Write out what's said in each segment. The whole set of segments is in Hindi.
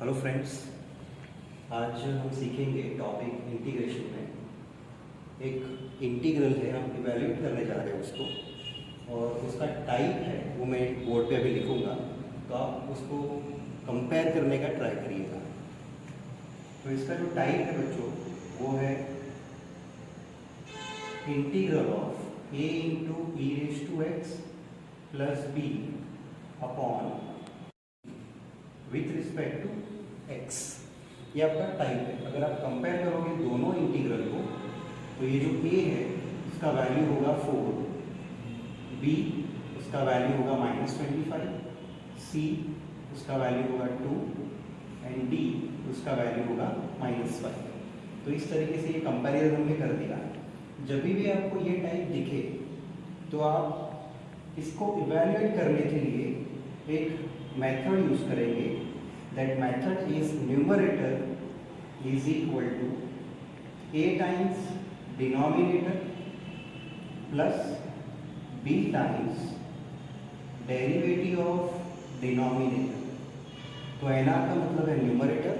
हेलो फ्रेंड्स, आज हम सीखेंगे टॉपिक इंटीग्रेशन में। एक इंटीग्रल है, हम इवैल्यूएट करने जा रहे हैं उसको, और उसका टाइप है वो मैं बोर्ड पे अभी लिखूंगा, तो आप उसको कंपेयर करने का ट्राई करिएगा। तो इसका जो टाइप है बच्चों वो है integral of a into e raise to x plus b upon with respect to x। ये आपका टाइप है। अगर आप कंपेयर करोगे दोनों इंटीग्रल को तो ये जो a है इसका वैल्यू होगा 4, b उसका वैल्यू होगा -25, c उसका वैल्यू होगा 2 एंड d उसका वैल्यू होगा -5। तो इस तरीके से ये कंपैरिजन हमने कर दिया। जब भी आपको ये टाइप दिखे तो आप इसको इवैल्यूएट करने के लिए एक मेथड यूज करेंगे। That method is numerator is equal to a times denominator plus b times derivative of denominator. तो nr का मतलब है न्यूमरेटर,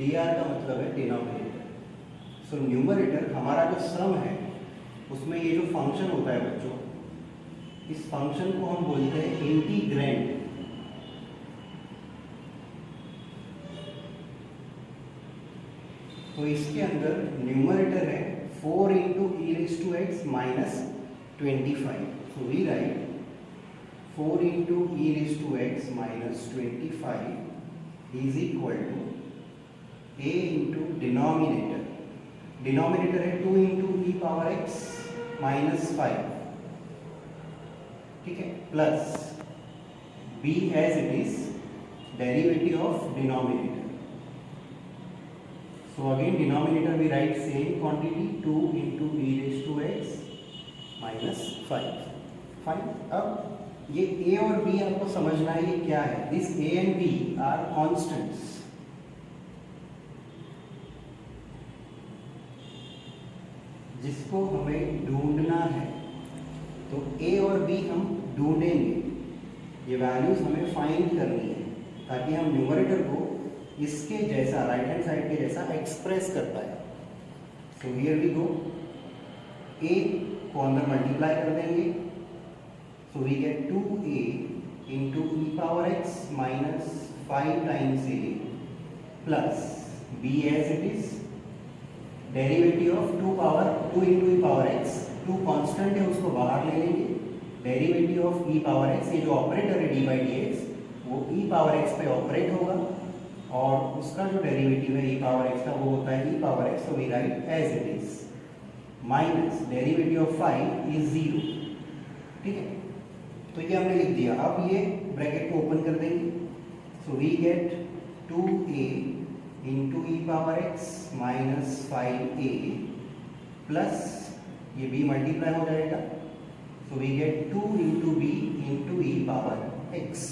dr का मतलब है डिनोमिनेटर। सो न्यूमरेटर हमारा जो सम है उसमें ये जो फंक्शन होता है बच्चों, इस फंक्शन को हम बोलते हैं इंटीग्रैंड। तो इसके अंदर न्यूमरेटर है 4 into e raise to x minus 25। So we write 4 into e raise to x minus 25 is equal to a into denominator, denominator है 2 into e power x minus 5, ठीक है, plus b as it is derivative of denominator. So again denominator we write same quantity 2 into e raised to x minus 5. Fine. अब ये a और b आपको समझना है ये क्या है। This a and b are constants. जिसको हमें ढूंढना है, तो a और b हम ढूंढेंगे। ये वैल्यूज हमें फाइंड करनी है ताकि हम न्यूमरेटर को इसके जैसा राइट हैंड साइड के जैसा एक्सप्रेस कर पाए। So here we go, a को अंदर मल्टीप्लाई कर देंगे, so we get 2a into e power x minus 5 times a plus b as it is derivative of 2 into e power x। 2 constant है उसको बाहर ले लेंगे, derivative of e power x, ये जो ऑपरेटर है d बाई dx वो e पावर x पे ऑपरेट होगा, और उसका जो डेरिवेटिव है e पावर x का वो होता है e power x। So we write as it is minus derivative of 5 is 0, ठीक है। तो ये हमने लिख दिया। अब ये ब्रैकेट को ओपन कर देंगे, so we get 2a into e power x minus 5a plus ये b मल्टीप्लाई हो जाएगा, so we get 2 into b into e power x।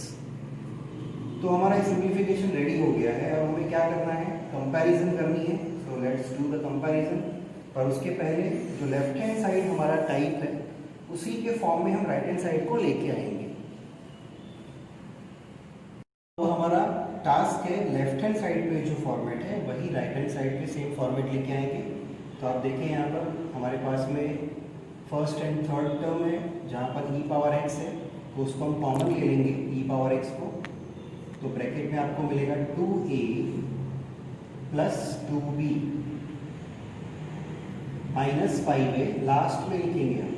तो हमारा सिंप्लीफिकेशन रेडी हो गया है। अब हमें क्या करना है, कंपैरिजन करनी है। So let's do the comparison. पर उसके पहले जो लेफ्ट हैंड साइड हमारा टाइप है उसी के फॉर्म में हम राइट हैंड साइड को लेके आएंगे। तो हमारा टास्क है लेफ्ट हैंड साइड पे जो फॉर्मेट है वही राइट हैंड साइड पे सेम फॉर्मेट लेके आएंगे। तो आप देखें यहाँ पर हमारे पास में फर्स्ट एंड थर्ड टर्म है, जहाँ पर e पावर x है तो उसको हम कॉमन ले लेंगे e पावर x को। तो ब्रैकेट में आपको मिलेगा 2a plus 2b minus 5a, last में लिखेंगे हम।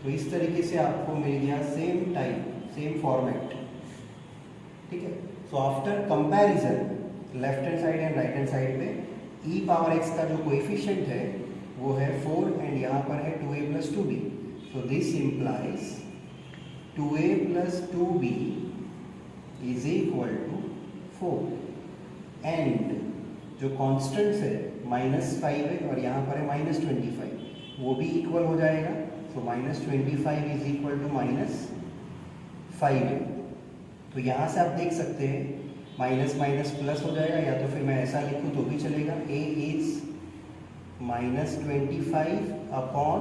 तो इस तरीके से आपको मिल गया सेम टाइप, सेम फॉर्मेट, ठीक है। So after comparison left hand side and right hand side पे e पावर x का जो कोएफिशिएंट है वो है 4 एंड यहाँ पर है 2a plus 2b। So this implies 2a plus 2b is equal to 4 and जो कॉन्स्टेंट्स है -5 है और यहाँ पर है -25, वो भी इक्वल हो जाएगा। सो -25 इज इक्वल टू -5 है। तो यहाँ से आप देख सकते हैं माइनस माइनस प्लस हो जाएगा, या तो फिर मैं ऐसा लिखूँ तो भी चलेगा। a is -25 upon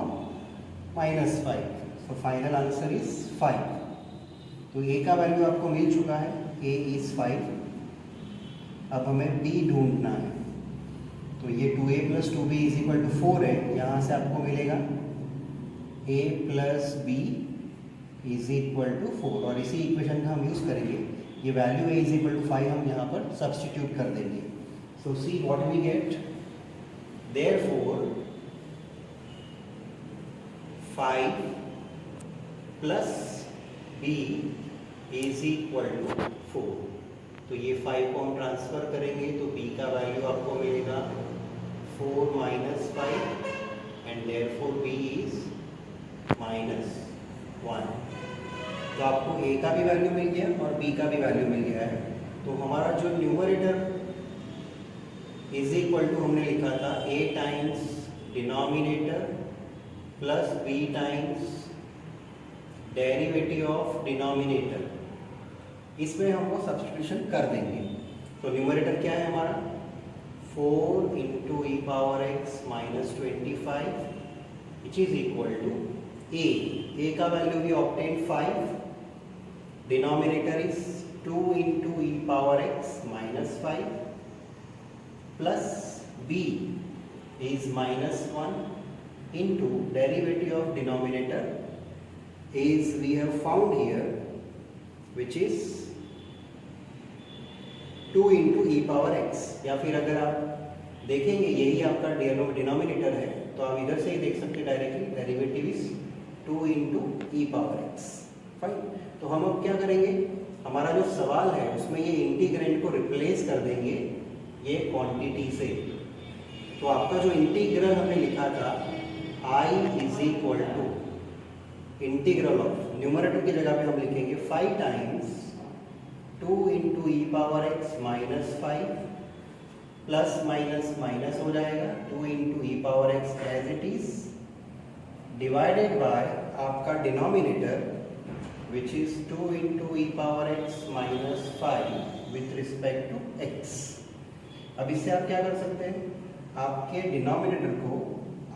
-5, so final answer is 5। तो a का वैल्यू आपको मिल चुका है, a इज 5। अब हमें b ढूंढना है। तो ये 2a + 2b = 4 है, यहाँ से आपको मिलेगा a + b = 4, और इसी इक्वेशन का हम यूज़ करेंगे। ये वैल्यू a = 5 हम यहाँ पर सब्सटीट्यूट कर देंगे। So see what we get, therefore 5 + b = 4। तो ये 5 को हम ट्रांसफ़र करेंगे तो b का वैल्यू आपको मिलेगा 4 - 5 एंड देयरफॉर b इज -1। तो आपको a का भी वैल्यू मिल गया और b का भी वैल्यू मिल गया है। तो हमारा जो न्यूमरेटर हमने लिखा था a times denominator plus b times derivative of denominator, इसमें हम वो सब्स्टिट्यूशन कर देंगे। तो न्यूमरेटर क्या है हमारा 4 × e⁻x - 25 which is equal to a का वैल्यू भी obtain 5, denominator is 2 × e⁻x - 5 plus b is -1 into derivative of denominator is we have found here which is 2 × e⁻x, या फिर अगर आप देखेंगे यही आपका डिनोमिनेटर है तो आप इधर से ही देख सकते हैं directly, derivative is 2 × e⁻x। Fine. तो हम अब क्या करेंगे, हमारा जो सवाल है उसमें ये इंटीग्रेंड को रिप्लेस कर देंगे ये क्वांटिटी से। तो आपका जो इंटीग्रल हमने लिखा था I = इंटीग्रल ऑफ, न्यूमरेटर की जगह पे हम लिखेंगे 5 times 2 × e⁻x - 5 plus minus minus हो जाएगा 2 × e⁻x as it is divided by आपका denominator which is 2 × e⁻x - 5 with respect to x। अब इससे आप क्या कर सकते हैं, आपके डिनोमिनेटर को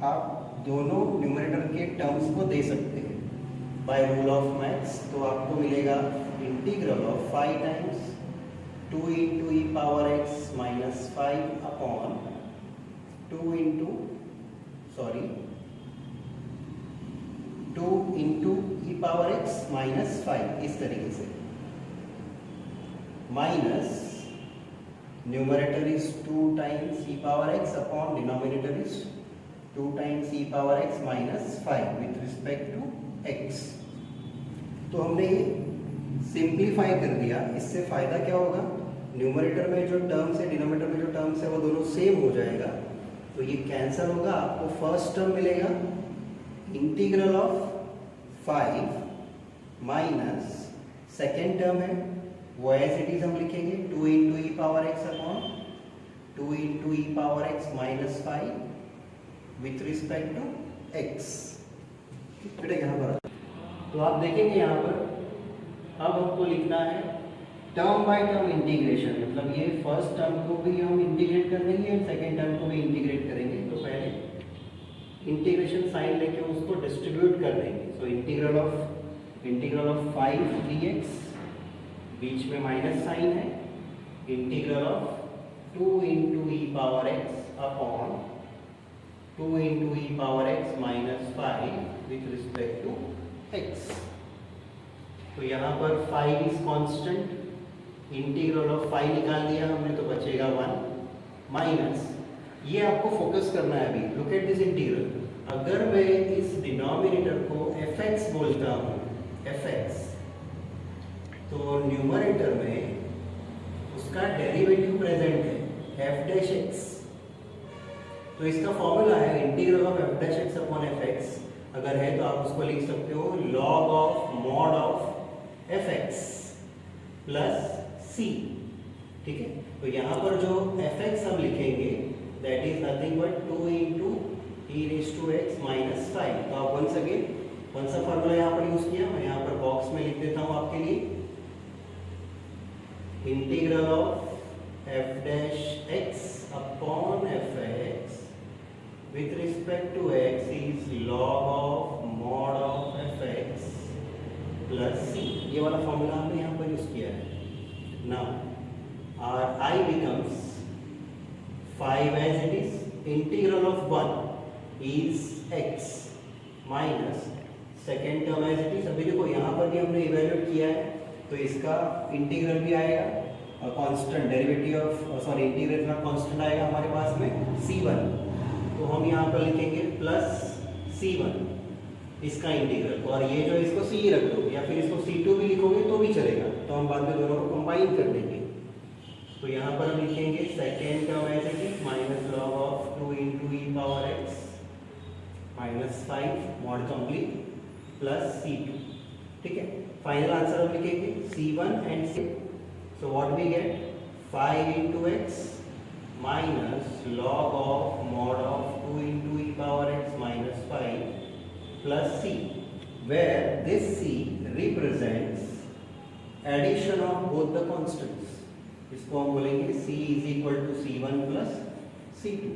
आप दोनों न्यूमरेटर के टर्म्स को दे सकते हैं बाय रूल ऑफ मैथ्स। तो आपको मिलेगा integral of 5 times 2 × e⁻x - 5 upon 2 × e⁻x - 5, इस तरीके से, minus numerator is 2 times e⁻x upon denominator is 2 times e⁻x - 5 with respect to x। तो हमने ये सिंप्लीफाई कर दिया। इससे फायदा क्या होगा, न्यूमरेटर में जो टर्म्स है डिनोमिनेटर में जो टर्म्स है वो दोनों सेम हो जाएगा, तो ये कैंसिल होगा। आपको फर्स्ट टर्म मिलेगा integral of 5 minus second term है वो एज इट इज हम लिखेंगे 2 × e⁻x upon 2 × e⁻x - 5 with respect to x। बेटा यहाँ पर तो आप देखेंगे यहाँ पर अब हमको लिखना है टर्म बाय टर्म इंटीग्रेशन, मतलब ये फर्स्ट टर्म को भी हम इंटीग्रेट कर देंगे और सेकेंड टर्म को भी इंटीग्रेट करेंगे। तो पहले इंटीग्रेशन साइन लेके उसको डिस्ट्रीब्यूट कर देंगे। सो इंटीग्रल ऑफ 5 dx, बीच में माइनस साइन है, integral of 2 × e⁻x upon 2 × e⁻x - 5 with respect to x। तो यहाँ पर 5 इज कांस्टेंट, इंटीग्रल ऑफ 5 निकाल दिया हमने तो बचेगा 1 माइनस, ये आपको फोकस करना है अभी। Look at this integral. अगर मैं इस डिनोमिनेटर को fx बोलता हूँ fx, तो न्यूमरेटर में उसका डेरिवेटिव प्रेजेंट है f'(x). तो इसका फॉर्मूला है integral of f'(x upon fx। अगर है तो आप उसको लिख सकते हो log of mod of fx plus c। ठीक है, तो यहाँ पर जो fx हम लिखेंगे that is nothing but 2 × e⁻x - 5। तो आप वंस अगेन कौन सा फॉर्मूला यहाँ पर यूज किया, मैं यहाँ पर बॉक्स में लिख देता हूँ आपके लिए। Integral of f'(x upon fx with respect to x is log of mod of fx plus c। ये वाला फॉर्मूला हमने यहाँ पर यूज किया है। Now our I y becomes 5 as it is. Integral of 1 is x minus second term as it is. अभी देखो यहाँ पर भी हमने इवेल्यूएट किया है तो इसका इंटीग्रल भी आएगा और constant derivative of sorry integral का कांस्टेंट आएगा हमारे पास में c1. तो हम यहाँ पर लिखेंगे प्लस c1 इसका इंटीग्रल, और ये जो इसको c रख दो या फिर इसको c2 भी लिखोगे तो भी चलेगा, तो हम बाद में दोनों को कंबाइन कर देंगे. तो यहाँ पर हम लिखेंगे second term as it is minus log of 2 into e power x minus 5 mod complete plus c2. ठीक है, फाइनल आंसर हम लिखेंगे c1 and c. So what we get 5 into x minus log of mod of 2 into e power x minus 5 plus c, where this c represents addition of both the constants. इसको हम बोलेंगे c is equal to c1 plus c2.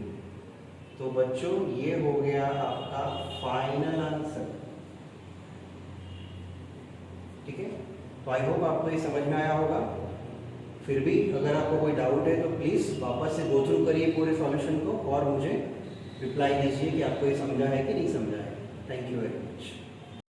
तो बच्चों ये हो गया आपका फाइनल आंसर. ठीक है, तो आई होप आपको ये समझ में आया होगा. फिर भी अगर आपको कोई डाउट है तो प्लीज़ वापस से गो थ्रू करिए पूरे सॉल्यूशन को और मुझे रिप्लाई दीजिए कि आपको ये समझा है कि नहीं समझा है. Thank you very much.